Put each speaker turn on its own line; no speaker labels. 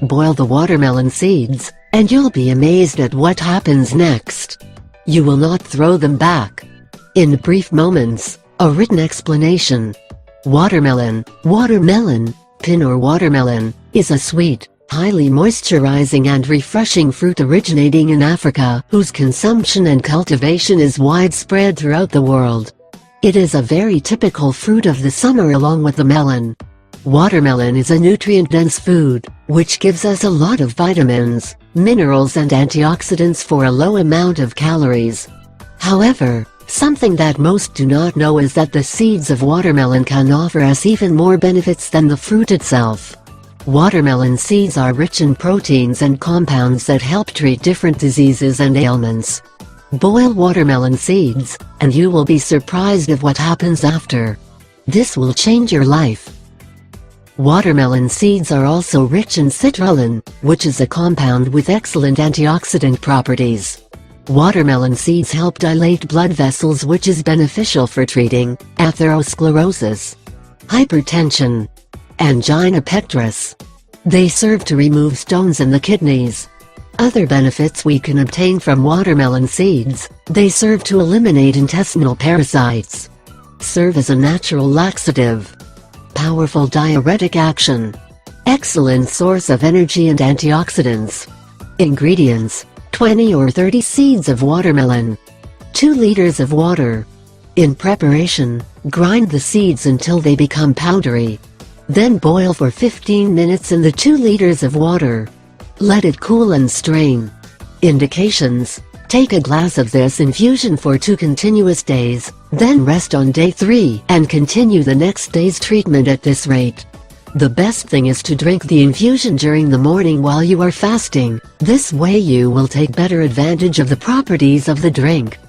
Boil the watermelon seeds, and you'll be amazed at what happens next. You will not throw them back. In brief moments, a written explanation. Watermelon, pin or watermelon, is a sweet, highly moisturizing and refreshing fruit originating in Africa, whose consumption and cultivation is widespread throughout the world. It is a very typical fruit of the summer along with the melon. Watermelon is a nutrient-dense food, which gives us a lot of vitamins, minerals and antioxidants for a low amount of calories. However, something that most do not know is that the seeds of watermelon can offer us even more benefits than the fruit itself. Watermelon seeds are rich in proteins and compounds that help treat different diseases and ailments. Boil watermelon seeds, and you will be surprised of what happens after. This will change your life. Watermelon seeds are also rich in citrulline, which is a compound with excellent antioxidant properties. Watermelon seeds help dilate blood vessels, which is beneficial for treating atherosclerosis, hypertension, angina pectoris. They serve to remove stones in the kidneys. Other benefits we can obtain from watermelon seeds: they serve to eliminate intestinal parasites, serve as a natural laxative, powerful diuretic action, excellent source of energy and antioxidants. Ingredients: 20 or 30 seeds of watermelon, 2 liters of water. In preparation, grind the seeds until they become powdery. Then boil for 15 minutes in the 2 liters of water. Let it cool and strain. Indications: take a glass of this infusion for 2 continuous days, then rest on day 3 and continue the next day's treatment at this rate. The best thing is to drink the infusion during the morning while you are fasting. This way you will take better advantage of the properties of the drink.